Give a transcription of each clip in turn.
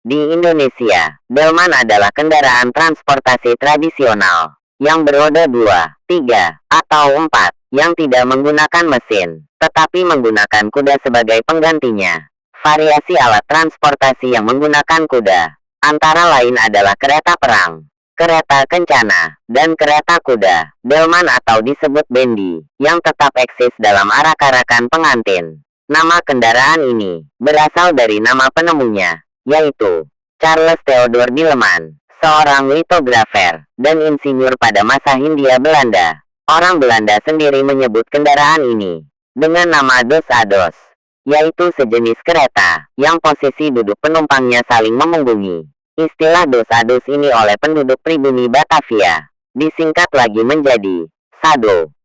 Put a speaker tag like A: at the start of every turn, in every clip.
A: Di Indonesia, delman adalah kendaraan transportasi tradisional yang beroda 2, 3, atau 4, yang tidak menggunakan mesin, tetapi menggunakan kuda sebagai penggantinya. Variasi alat transportasi yang menggunakan kuda, antara lain adalah kereta perang, kereta kencana, dan kereta kuda, delman atau disebut bendi, yang tetap eksis dalam arak-arakan pengantin. Nama kendaraan ini berasal dari nama penemunya, yaitu Charles Theodor Dilleman, seorang litografer dan insinyur pada masa Hindia Belanda. Orang Belanda sendiri menyebut kendaraan ini dengan nama dos-a-dos, yaitu sejenis kereta yang posisi duduk penumpangnya saling memunggungi. Istilah dos-a-dos ini oleh penduduk pribumi Batavia disingkat lagi menjadi sado.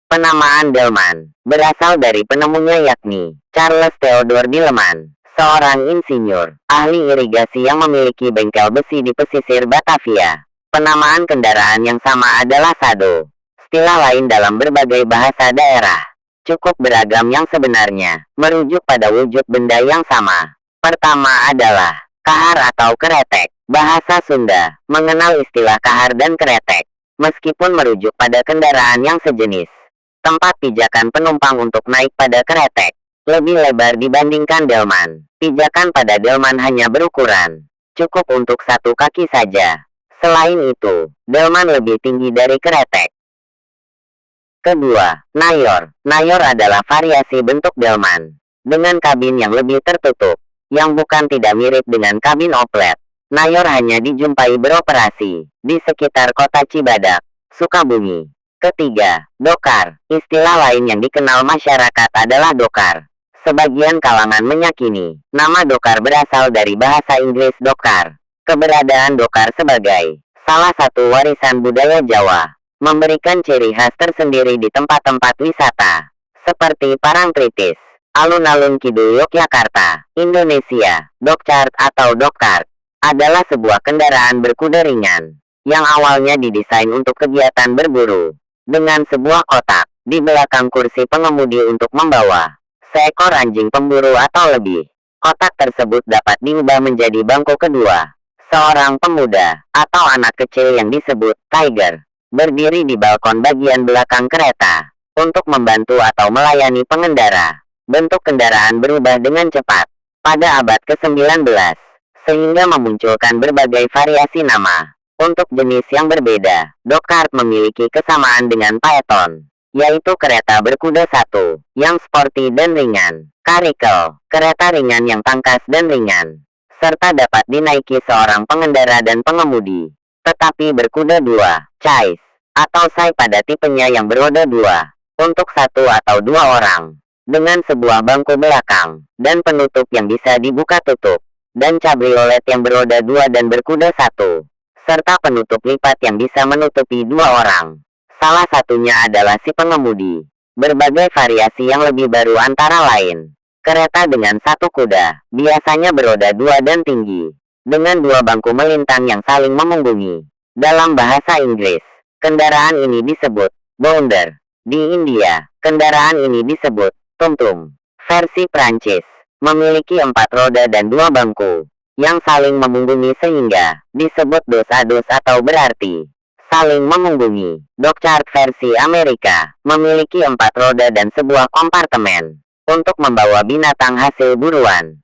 A: Penamaan delman berasal dari penemunya yakni Charles Theodor Dilleman, seorang insinyur, ahli irigasi yang memiliki bengkel besi di pesisir Batavia. Penamaan kendaraan yang sama adalah sado. Istilah lain dalam berbagai bahasa daerah cukup beragam yang sebenarnya merujuk pada wujud benda yang sama. Pertama adalah kahar atau keretek. Bahasa Sunda mengenal istilah kahar dan keretek, meskipun merujuk pada kendaraan yang sejenis. Tempat pijakan penumpang untuk naik pada keretek lebih lebar dibandingkan delman. Pijakan pada delman hanya berukuran cukup untuk satu kaki saja. Selain itu, delman lebih tinggi dari keretek. Kedua, nayor. Nayor adalah variasi bentuk delman dengan kabin yang lebih tertutup, yang bukan tidak mirip dengan kabin oplet. Nayor hanya dijumpai beroperasi di sekitar kota Cibadak, Sukabumi. Ketiga, dokar. Istilah lain yang dikenal masyarakat adalah dokar. Sebagian kalangan meyakini nama dokar berasal dari bahasa Inggris dokar. Keberadaan dokar sebagai salah satu warisan budaya Jawa memberikan ciri khas tersendiri di tempat-tempat wisata seperti Parangtritis, alun-alun Kidul Yogyakarta, Indonesia. Dokcart atau dokart adalah sebuah kendaraan berkuda ringan yang awalnya didesain untuk kegiatan berburu, dengan sebuah kotak di belakang kursi pengemudi untuk membawa seekor anjing pemburu atau lebih. Kotak tersebut dapat diubah menjadi bangku kedua. Seorang pemuda atau anak kecil yang disebut tiger berdiri di balkon bagian belakang kereta untuk membantu atau melayani pengendara. Bentuk kendaraan berubah dengan cepat pada abad ke-19, sehingga memunculkan berbagai variasi nama. Untuk jenis yang berbeda, dokart memiliki kesamaan dengan phaeton, yaitu kereta berkuda satu, yang sporty dan ringan. Karikel, kereta ringan yang tangkas dan ringan, serta dapat dinaiki seorang pengendara dan pengemudi. Tetapi berkuda dua, chais, atau sai pada tipenya yang beroda dua, untuk satu atau dua orang, dengan sebuah bangku belakang, dan penutup yang bisa dibuka tutup, dan cabriolet yang beroda dua dan berkuda satu, serta penutup lipat yang bisa menutupi dua orang. Salah satunya adalah si pengemudi. Berbagai variasi yang lebih baru antara lain kereta dengan satu kuda, biasanya beroda dua dan tinggi, dengan dua bangku melintang yang saling memunggungi. Dalam bahasa Inggris, kendaraan ini disebut bounder. Di India, kendaraan ini disebut tum-tum. Versi Prancis memiliki 4 roda dan 2 bangku yang saling memunggungi sehingga disebut dos-a-dos atau berarti saling memunggungi. Dokcart versi Amerika memiliki 4 roda dan sebuah kompartemen untuk membawa binatang hasil buruan.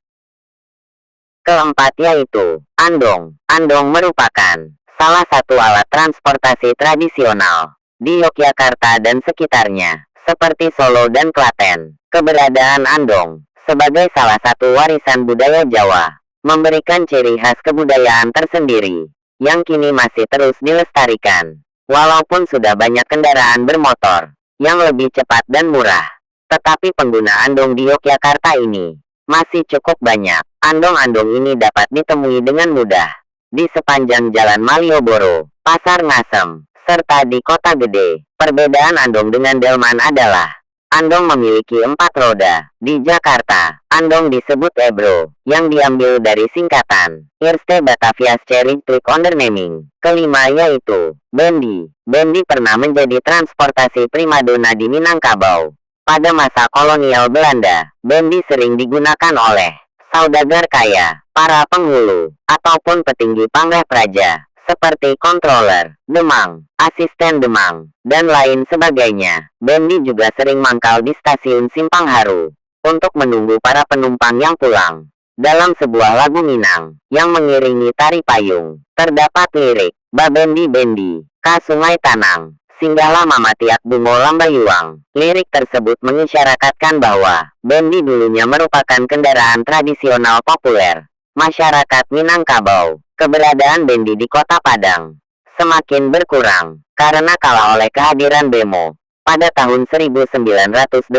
A: Keempat yaitu andong. Andong merupakan salah satu alat transportasi tradisional di Yogyakarta dan sekitarnya, seperti Solo dan Klaten. Keberadaan andong sebagai salah satu warisan budaya Jawa memberikan ciri khas kebudayaan tersendiri yang kini masih terus dilestarikan. Walaupun sudah banyak kendaraan bermotor yang lebih cepat dan murah, tetapi pengguna andong di Yogyakarta ini masih cukup banyak. Andong-andong ini dapat ditemui dengan mudah di sepanjang Jalan Malioboro, Pasar Ngasem, serta di Kota Gede. Perbedaan andong dengan delman adalah andong memiliki 4 roda. Di Jakarta, andong disebut Ebro, yang diambil dari singkatan Eerste Bataviasche Rijtuig Onderneming. Kelima yaitu bendi. Bendi pernah menjadi transportasi primadona di Minangkabau. Pada masa kolonial Belanda, bendi sering digunakan oleh saudagar kaya, para penghulu, ataupun petinggi pamrih praja, seperti controller, demang, asisten demang, dan lain sebagainya. Bendy juga sering mangkal di stasiun Simpang Haru untuk menunggu para penumpang yang pulang. Dalam sebuah lagu Minang yang mengiringi tari payung, terdapat lirik, "Ba Bendy Bendy, ka Sungai Tanang, singgahlah Mama Tiak Bungo Lambayuang." Lirik tersebut mengisyaratkan bahwa Bendy dulunya merupakan kendaraan tradisional populer masyarakat Minangkabau. Keberadaan Bendy di Kota Padang semakin berkurang karena kalah oleh kehadiran bemo pada tahun 1980.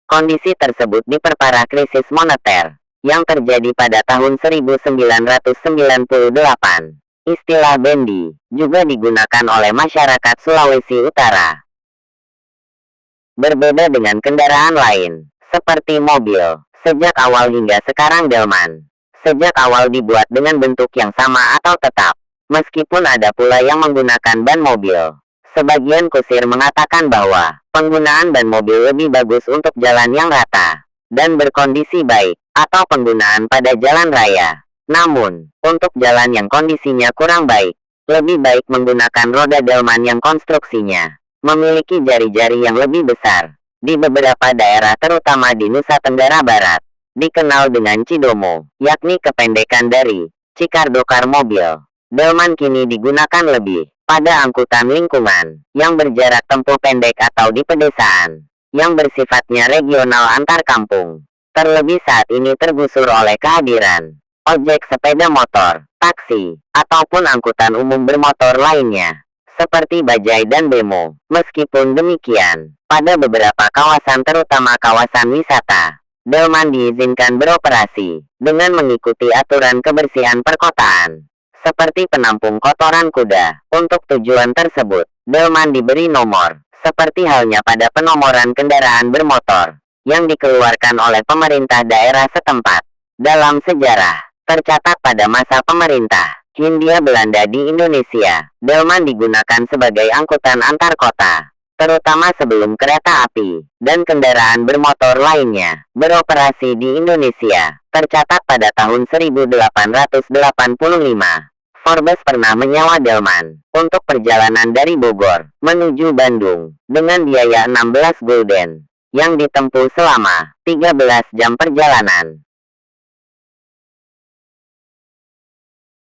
A: Kondisi tersebut diperparah krisis moneter yang terjadi pada tahun 1998. Istilah Bendy juga digunakan oleh masyarakat Sulawesi Utara. Berbeda dengan kendaraan lain, seperti mobil, sejak awal hingga sekarang delman sejak awal dibuat dengan bentuk yang sama atau tetap, meskipun ada pula yang menggunakan ban mobil. Sebagian kusir mengatakan bahwa penggunaan ban mobil lebih bagus untuk jalan yang rata dan berkondisi baik, atau penggunaan pada jalan raya. Namun, untuk jalan yang kondisinya kurang baik, lebih baik menggunakan roda delman yang konstruksinya memiliki jari-jari yang lebih besar. Di beberapa daerah terutama di Nusa Tenggara Barat, dikenal dengan Cidomo, yakni kependekan dari Cikardokar mobil. Delman kini digunakan lebih pada angkutan lingkungan yang berjarak tempuh pendek atau di pedesaan, yang bersifatnya regional antar kampung. Terlebih saat ini tergusur oleh kehadiran ojek sepeda motor, taksi, ataupun angkutan umum bermotor lainnya, seperti bajai dan bemo. Meskipun demikian, pada beberapa kawasan terutama kawasan wisata, delman diizinkan beroperasi dengan mengikuti aturan kebersihan perkotaan, seperti penampung kotoran kuda. Untuk tujuan tersebut, delman diberi nomor, seperti halnya pada penomoran kendaraan bermotor yang dikeluarkan oleh pemerintah daerah setempat. Dalam sejarah, tercatat pada masa pemerintah Hindia Belanda di Indonesia, delman digunakan sebagai angkutan antar kota, terutama sebelum kereta api dan kendaraan bermotor lainnya beroperasi di Indonesia. Tercatat pada tahun 1885, Forbes pernah menyewa delman untuk perjalanan dari Bogor menuju Bandung dengan biaya 16 gulden yang ditempuh selama 13 jam perjalanan.